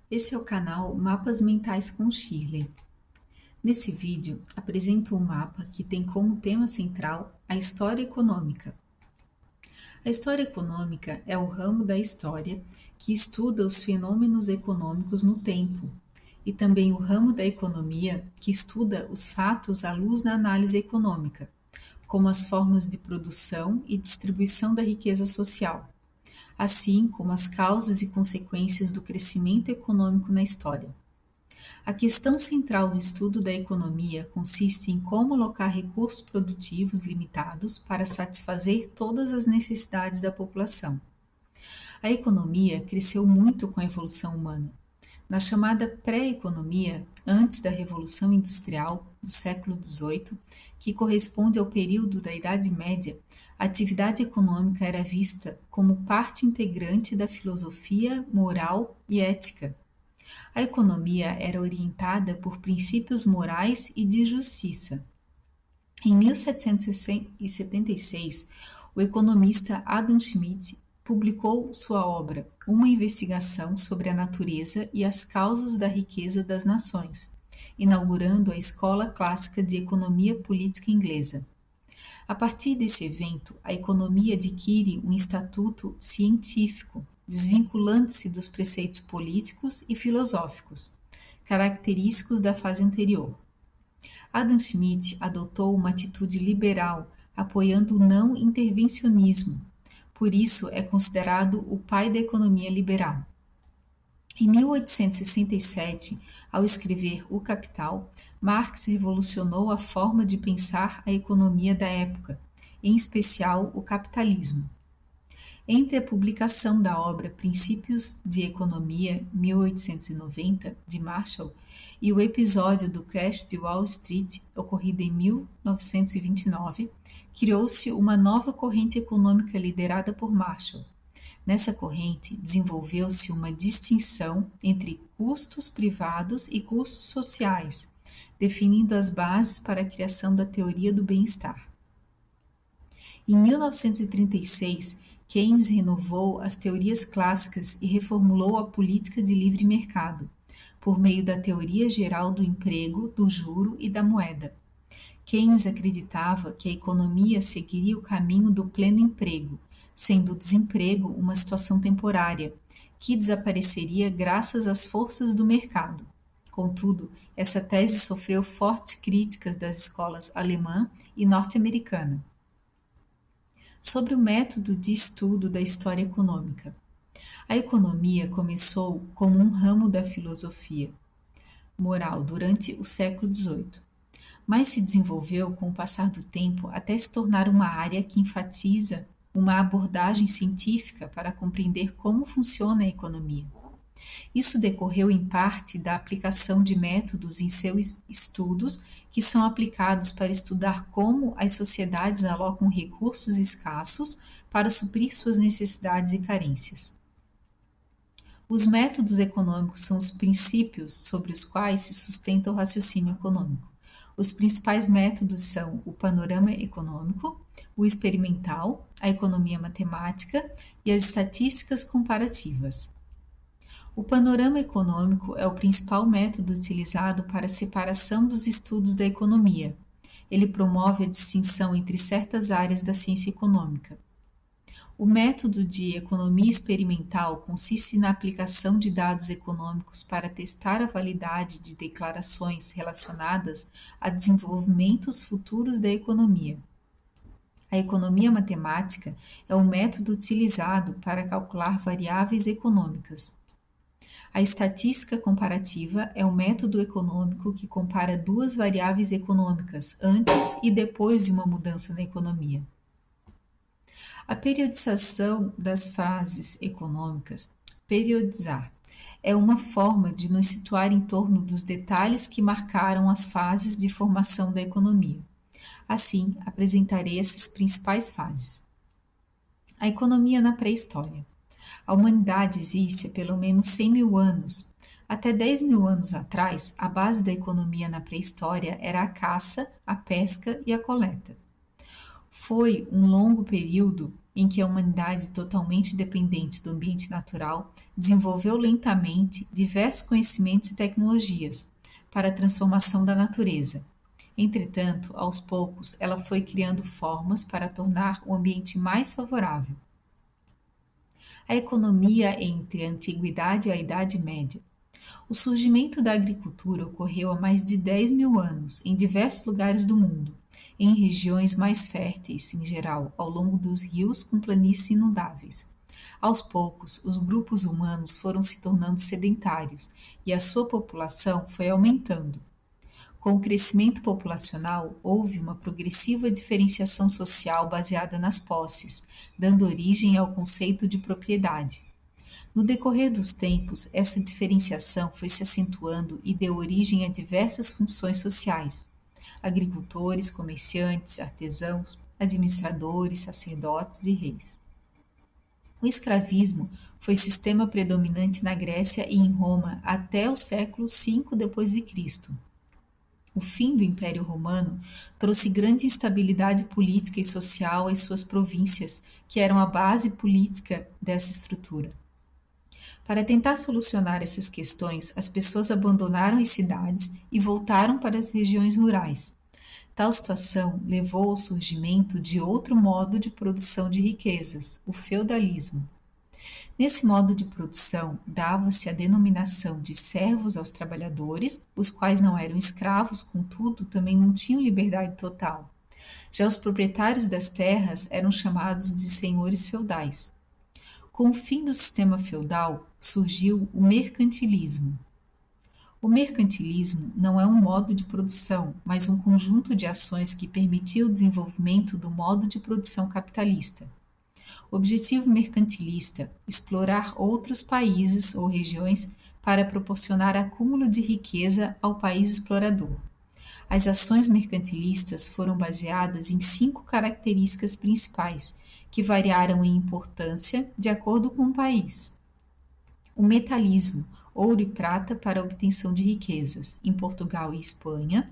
Esse é o canal Mapas Mentais com Shirley. Nesse vídeo, apresento um mapa que tem como tema central a história econômica. A história econômica é o ramo da história que estuda os fenômenos econômicos no tempo, e também o ramo da economia que estuda os fatos à luz da análise econômica, como as formas de produção e distribuição da riqueza social, assim como as causas e consequências do crescimento econômico na história. A questão central do estudo da economia consiste em como alocar recursos produtivos limitados para satisfazer todas as necessidades da população. A economia cresceu muito com a evolução humana. Na chamada pré-economia, antes da Revolução Industrial do século XVIII, que corresponde ao período da Idade Média, a atividade econômica era vista como parte integrante da filosofia, moral e ética. A economia era orientada por princípios morais e de justiça. Em 1776, o economista Adam Smith publicou sua obra Uma Investigação sobre a Natureza e as Causas da Riqueza das Nações, inaugurando a Escola Clássica de Economia Política Inglesa. A partir desse evento, a economia adquire um estatuto científico, desvinculando-se dos preceitos políticos e filosóficos, característicos da fase anterior. Adam Smith adotou uma atitude liberal, apoiando o não intervencionismo. Por isso, é considerado o pai da economia liberal. Em 1867, ao escrever O Capital, Marx revolucionou a forma de pensar a economia da época, em especial o capitalismo. Entre a publicação da obra Princípios de Economia, 1890, de Marshall, e o episódio do crash de Wall Street, ocorrido em 1929, criou-se uma nova corrente econômica liderada por Marshall. Nessa corrente, desenvolveu-se uma distinção entre custos privados e custos sociais, definindo as bases para a criação da teoria do bem-estar. Em 1936, Keynes renovou as teorias clássicas e reformulou a política de livre mercado, por meio da teoria geral do emprego, do juro e da moeda. Keynes acreditava que a economia seguiria o caminho do pleno emprego, sendo o desemprego uma situação temporária, que desapareceria graças às forças do mercado. Contudo, essa tese sofreu fortes críticas das escolas alemã e norte-americana. Sobre o método de estudo da história econômica. A economia começou como um ramo da filosofia moral durante o século XVIII, mas se desenvolveu com o passar do tempo até se tornar uma área que enfatiza uma abordagem científica para compreender como funciona a economia. Isso decorreu em parte da aplicação de métodos em seus estudos que são aplicados para estudar como as sociedades alocam recursos escassos para suprir suas necessidades e carências. Os métodos econômicos são os princípios sobre os quais se sustenta o raciocínio econômico. Os principais métodos são o panorama econômico, o experimental, a economia matemática e as estatísticas comparativas. O panorama econômico é o principal método utilizado para a separação dos estudos da economia. Ele promove a distinção entre certas áreas da ciência econômica. O método de economia experimental consiste na aplicação de dados econômicos para testar a validade de declarações relacionadas a desenvolvimentos futuros da economia. A economia matemática é o método utilizado para calcular variáveis econômicas. A estatística comparativa é o método econômico que compara duas variáveis econômicas antes e depois de uma mudança na economia. A periodização das fases econômicas, periodizar, é uma forma de nos situar em torno dos detalhes que marcaram as fases de formação da economia. Assim, apresentarei essas principais fases. A economia na pré-história. A humanidade existe há pelo menos 100 mil anos. Até 10 mil anos atrás, a base da economia na pré-história era a caça, a pesca e a coleta. Foi um longo período em que a humanidade, totalmente dependente do ambiente natural, desenvolveu lentamente diversos conhecimentos e tecnologias para a transformação da natureza. Entretanto, aos poucos, ela foi criando formas para tornar o ambiente mais favorável. A economia entre a Antiguidade e a Idade Média. O surgimento da agricultura ocorreu há mais de 10 mil anos em diversos lugares do mundo, em regiões mais férteis, em geral, ao longo dos rios com planícies inundáveis. Aos poucos, os grupos humanos foram se tornando sedentários e a sua população foi aumentando. Com o crescimento populacional, houve uma progressiva diferenciação social baseada nas posses, dando origem ao conceito de propriedade. No decorrer dos tempos, essa diferenciação foi se acentuando e deu origem a diversas funções sociais: agricultores, comerciantes, artesãos, administradores, sacerdotes e reis. O escravismo foi sistema predominante na Grécia e em Roma até o século V d.C. O fim do Império Romano trouxe grande instabilidade política e social às suas províncias, que eram a base política dessa estrutura. Para tentar solucionar essas questões, as pessoas abandonaram as cidades e voltaram para as regiões rurais. Tal situação levou ao surgimento de outro modo de produção de riquezas, o feudalismo. Nesse modo de produção, dava-se a denominação de servos aos trabalhadores, os quais não eram escravos, contudo, também não tinham liberdade total. Já os proprietários das terras eram chamados de senhores feudais. Com o fim do sistema feudal, surgiu o mercantilismo. O mercantilismo não é um modo de produção, mas um conjunto de ações que permitia o desenvolvimento do modo de produção capitalista. Objetivo mercantilista: explorar outros países ou regiões para proporcionar acúmulo de riqueza ao país explorador. As ações mercantilistas foram baseadas em 5 características principais, que variaram em importância de acordo com o país. O metalismo, ouro e prata para a obtenção de riquezas, em Portugal e Espanha.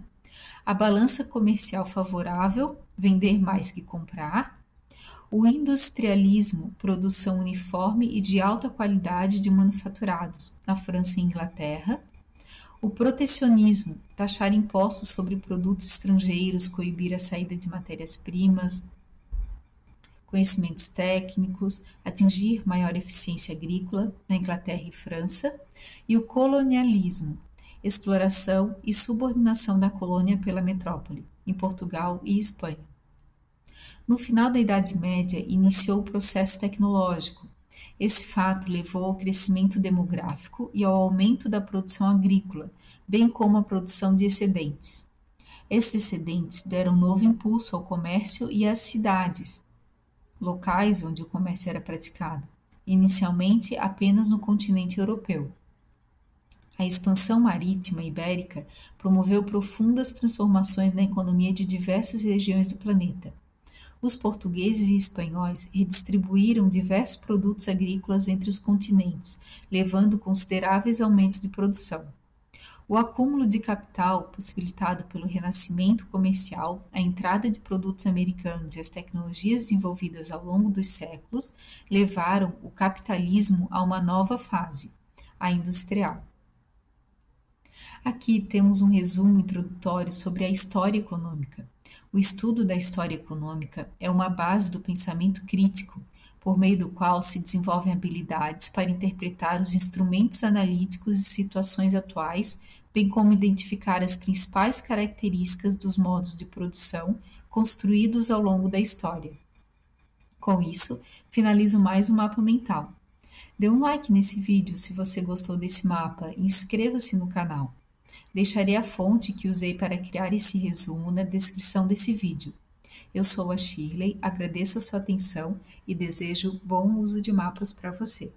A balança comercial favorável, vender mais que comprar. O industrialismo, produção uniforme e de alta qualidade de manufaturados, na França e Inglaterra. O protecionismo, taxar impostos sobre produtos estrangeiros, coibir a saída de matérias-primas, conhecimentos técnicos, atingir maior eficiência agrícola, na Inglaterra e França. E o colonialismo, exploração e subordinação da colônia pela metrópole, em Portugal e Espanha. No final da Idade Média, iniciou o processo tecnológico. Esse fato levou ao crescimento demográfico e ao aumento da produção agrícola, bem como à produção de excedentes. Esses excedentes deram novo impulso ao comércio e às cidades, locais onde o comércio era praticado, inicialmente apenas no continente europeu. A expansão marítima ibérica promoveu profundas transformações na economia de diversas regiões do planeta. Os portugueses e espanhóis redistribuíram diversos produtos agrícolas entre os continentes, levando consideráveis aumentos de produção. O acúmulo de capital, possibilitado pelo renascimento comercial, a entrada de produtos americanos e as tecnologias desenvolvidas ao longo dos séculos, levaram o capitalismo a uma nova fase, a industrial. Aqui temos um resumo introdutório sobre a história econômica. O estudo da história econômica é uma base do pensamento crítico, por meio do qual se desenvolvem habilidades para interpretar os instrumentos analíticos e situações atuais, bem como identificar as principais características dos modos de produção construídos ao longo da história. Com isso, finalizo mais um mapa mental. Dê um like nesse vídeo se você gostou desse mapa e inscreva-se no canal. Deixarei a fonte que usei para criar esse resumo na descrição desse vídeo. Eu sou a Shirley, agradeço a sua atenção e desejo bom uso de mapas para você.